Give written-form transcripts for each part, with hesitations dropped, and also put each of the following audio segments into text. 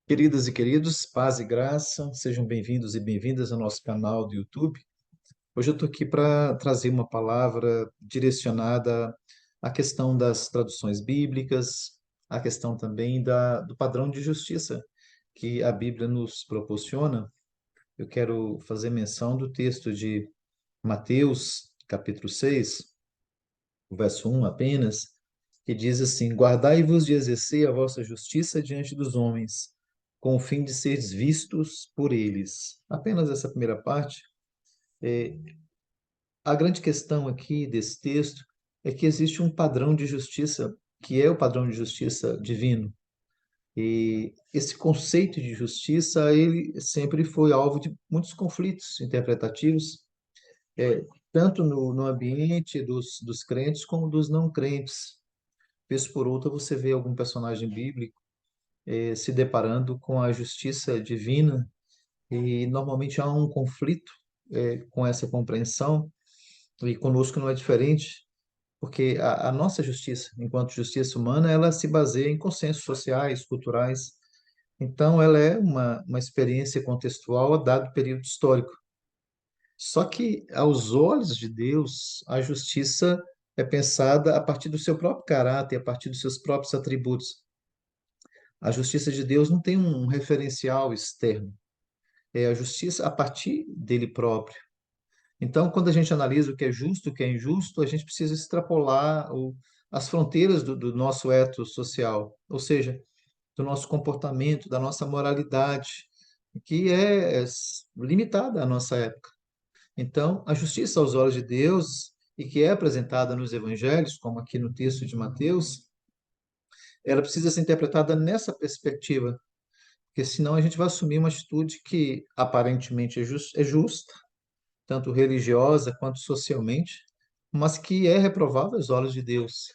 Queridas e queridos, paz e graça, sejam bem-vindos e bem-vindas ao nosso canal do YouTube. Hoje eu estou aqui para trazer uma palavra direcionada à questão das traduções bíblicas, à questão também do padrão de justiça que a Bíblia nos proporciona. Eu quero fazer menção do texto de Mateus, capítulo 6, o verso 1 apenas, que diz assim: Guardai-vos de exercer a vossa justiça diante dos homens, com o fim de seres vistos por eles. Apenas essa primeira parte. É, a grande questão aqui desse texto é que existe um padrão de justiça, que é o padrão de justiça divino. E esse conceito de justiça, ele sempre foi alvo de muitos conflitos interpretativos, é, tanto no ambiente dos crentes como dos não crentes. Vez por outra, você vê algum personagem bíblico se deparando com a justiça divina e normalmente há um conflito com essa compreensão e conosco não é diferente, porque a nossa justiça, enquanto justiça humana, ela se baseia em consensos sociais, culturais. Então, ela é uma experiência contextual a dado período histórico. Só que, aos olhos de Deus, a justiça é pensada a partir do seu próprio caráter, a partir dos seus próprios atributos. A justiça de Deus não tem um referencial externo, é a justiça a partir dele próprio. Então, quando a gente analisa o que é justo, o que é injusto, a gente precisa extrapolar as fronteiras do nosso ethos social, ou seja, do nosso comportamento, da nossa moralidade, que é limitada à nossa época. Então, a justiça aos olhos de Deus, e que é apresentada nos evangelhos, como aqui no texto de Mateus, ela precisa ser interpretada nessa perspectiva, porque senão a gente vai assumir uma atitude que aparentemente é justa, tanto religiosa quanto socialmente, mas que é reprovável aos olhos de Deus.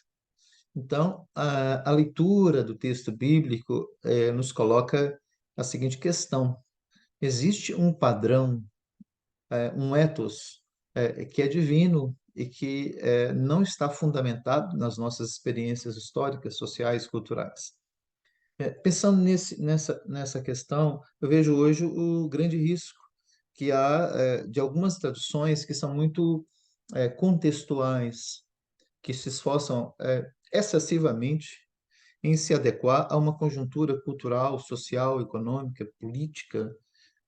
Então, a leitura do texto bíblico nos coloca a seguinte questão: existe um padrão, um ethos, que é divino e que não está fundamentado nas nossas experiências históricas, sociais, culturais. Pensando nessa questão, eu vejo hoje o grande risco que há de algumas traduções que são muito contextuais, que se esforçam excessivamente em se adequar a uma conjuntura cultural, social, econômica, política,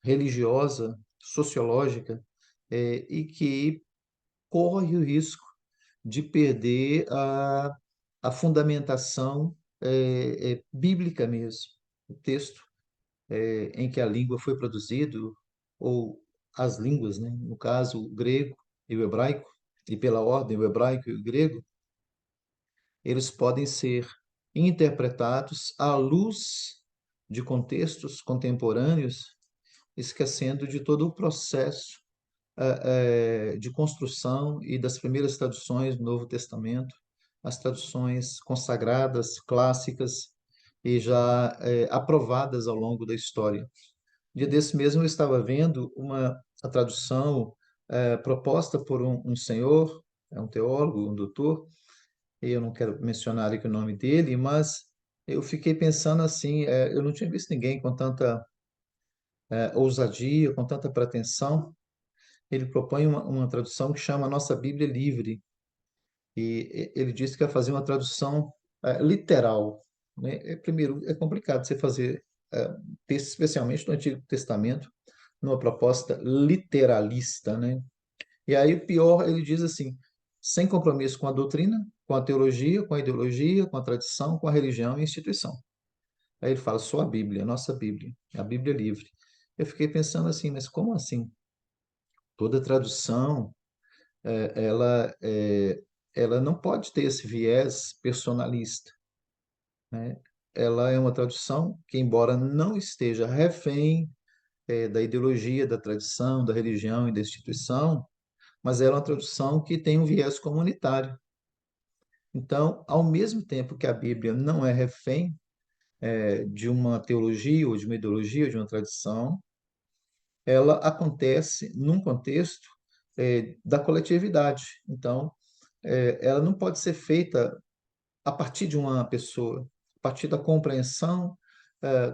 religiosa, sociológica, e que corre o risco de perder a fundamentação bíblica mesmo. O texto em que a língua foi produzido, ou as línguas, né? No caso, o grego e o hebraico, e pela ordem, o hebraico e o grego, eles podem ser interpretados à luz de contextos contemporâneos, esquecendo de todo o processo de construção e das primeiras traduções do Novo Testamento, as traduções consagradas, clássicas e já aprovadas ao longo da história. Dia desse mesmo eu estava vendo a tradução proposta por um senhor, é um teólogo, um doutor, e eu não quero mencionar aqui o nome dele, mas eu fiquei pensando assim, eu não tinha visto ninguém com tanta ousadia, com tanta pretensão. Ele propõe uma tradução que chama Nossa Bíblia Livre, e ele disse que ia fazer uma tradução literal, né? Primeiro, é complicado você fazer texto, especialmente do Antigo Testamento, numa proposta literalista, né? E aí o pior, ele diz assim, sem compromisso com a doutrina, com a teologia, com a ideologia, com a tradição, com a religião e a instituição. Aí ele fala, só a Bíblia, a nossa Bíblia, a Bíblia livre. Eu fiquei pensando assim, mas como assim? Toda tradução, ela, ela não pode ter esse viés personalista, né? Ela é uma tradução que, embora não esteja refém da ideologia, da tradição, da religião e da instituição, mas ela é uma tradução que tem um viés comunitário. Então, ao mesmo tempo que a Bíblia não é refém de uma teologia ou de uma ideologia ou de uma tradição, ela acontece num contexto da coletividade. Então, ela não pode ser feita a partir de uma pessoa, a partir da compreensão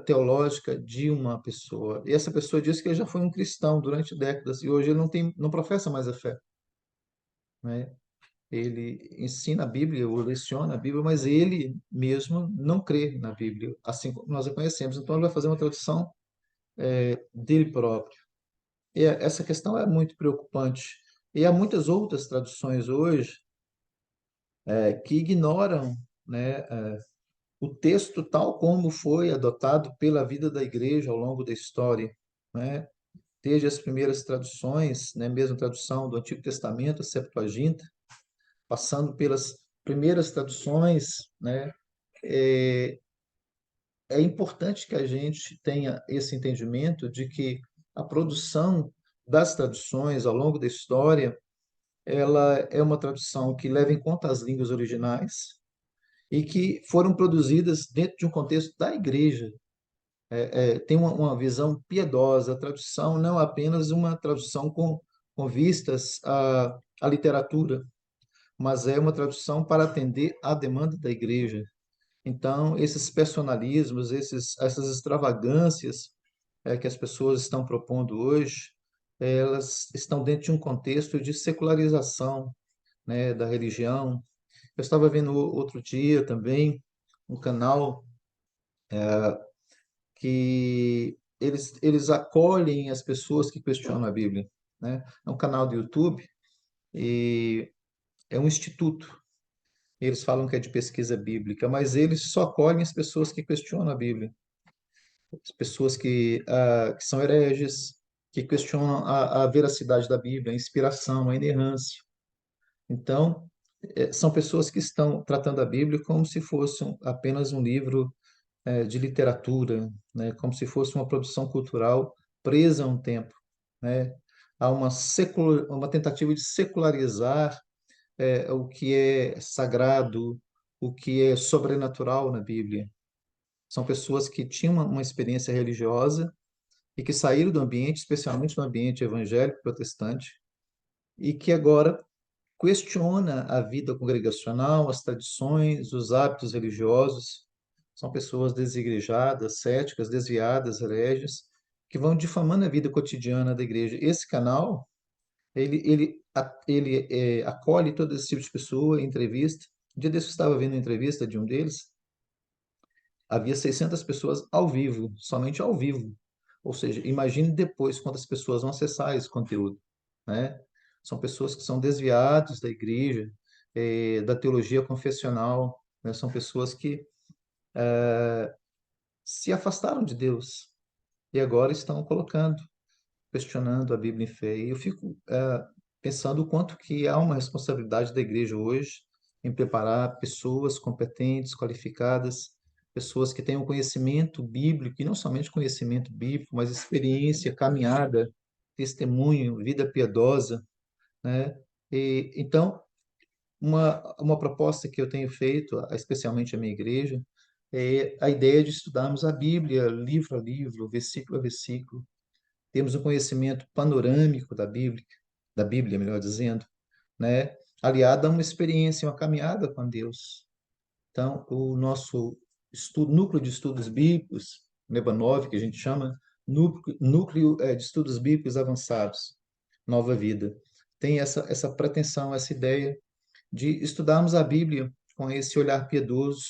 teológica de uma pessoa. E essa pessoa diz que ele já foi um cristão durante décadas e hoje ele não professa mais a fé, né? Ele ensina a Bíblia, ou leciona a Bíblia, mas ele mesmo não crê na Bíblia, assim como nós a conhecemos. Então ele vai fazer uma tradução dele próprio. E essa questão é muito preocupante. E há muitas outras traduções hoje que ignoram, né, o texto tal como foi adotado pela vida da igreja ao longo da história, né? Desde as primeiras traduções, né, mesmo tradução do Antigo Testamento, a Septuaginta, passando pelas primeiras traduções, né? É, é importante que a gente tenha esse entendimento de que a produção das traduções ao longo da história, ela é uma tradução que leva em conta as línguas originais e que foram produzidas dentro de um contexto da igreja. Tem uma visão piedosa. A tradução não é apenas uma tradução com vistas à literatura, mas é uma tradução para atender à demanda da igreja. Então, esses personalismos, essas extravagâncias que as pessoas estão propondo hoje, elas estão dentro de um contexto de secularização, né, da religião. Eu estava vendo outro dia também um canal que eles acolhem as pessoas que questionam a Bíblia, né? É um canal do YouTube e é um instituto. Eles falam que é de pesquisa bíblica, mas eles só acolhem as pessoas que questionam a Bíblia, as pessoas que são hereges, que questionam a veracidade da Bíblia, a inspiração, a inerrância. Então, são pessoas que estão tratando a Bíblia como se fosse apenas um livro de literatura, né? Como se fosse uma produção cultural presa a um tempo, né? Há uma tentativa de secularizar o que é sagrado, o que é sobrenatural na Bíblia. São pessoas que tinham uma experiência religiosa e que saíram do ambiente, especialmente no ambiente evangélico protestante, e que agora questiona a vida congregacional, as tradições, os hábitos religiosos. São pessoas desigrejadas, céticas, desviadas, hereges, que vão difamando a vida cotidiana da igreja. Esse canal, ele acolhe todo esse tipo de pessoa, entrevista. Um dia desse eu estava vendo uma entrevista de um deles, havia 600 pessoas ao vivo, somente ao vivo. Ou seja, imagine depois quantas pessoas vão acessar esse conteúdo, né? São pessoas que são desviadas da igreja, da teologia confessional, né? São pessoas que se afastaram de Deus e agora estão colocando, questionando a Bíblia em fé. E eu fico pensando o quanto que há uma responsabilidade da igreja hoje em preparar pessoas competentes, qualificadas, pessoas que tenham conhecimento bíblico, e não somente conhecimento bíblico, mas experiência, caminhada, testemunho, vida piedosa, né? Então, uma proposta que eu tenho feito, especialmente à minha igreja, é a ideia de estudarmos a Bíblia, livro a livro, versículo a versículo, temos um conhecimento panorâmico da Bíblia, melhor dizendo, né? Aliado a uma experiência, uma caminhada com Deus. Então, o nosso núcleo de estudos bíblicos, NEBA 9, que a gente chama, núcleo de estudos bíblicos avançados, Nova Vida, tem essa pretensão, essa ideia de estudarmos a Bíblia com esse olhar piedoso,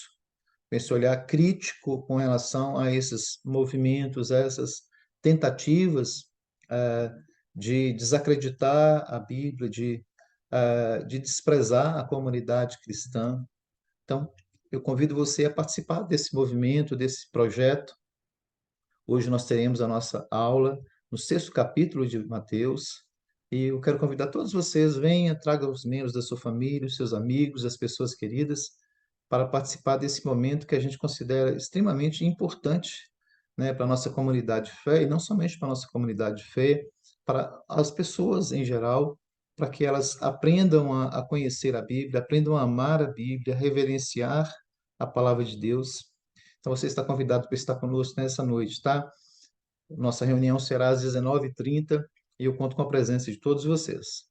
com esse olhar crítico com relação a esses movimentos, a essas tentativas ah, de desacreditar a Bíblia, de desprezar a comunidade cristã. Então, eu convido você a participar desse movimento, desse projeto. Hoje nós teremos a nossa aula no 6º capítulo de Mateus. E eu quero convidar todos vocês, venha, traga os membros da sua família, os seus amigos, as pessoas queridas, para participar desse momento que a gente considera extremamente importante, né, para a nossa comunidade de fé, e não somente para a nossa comunidade de fé, para as pessoas em geral, para que elas aprendam a conhecer a Bíblia, aprendam a amar a Bíblia, a reverenciar a palavra de Deus. Então você está convidado para estar conosco nessa noite, tá? Nossa reunião será às 19h30 e eu conto com a presença de todos vocês.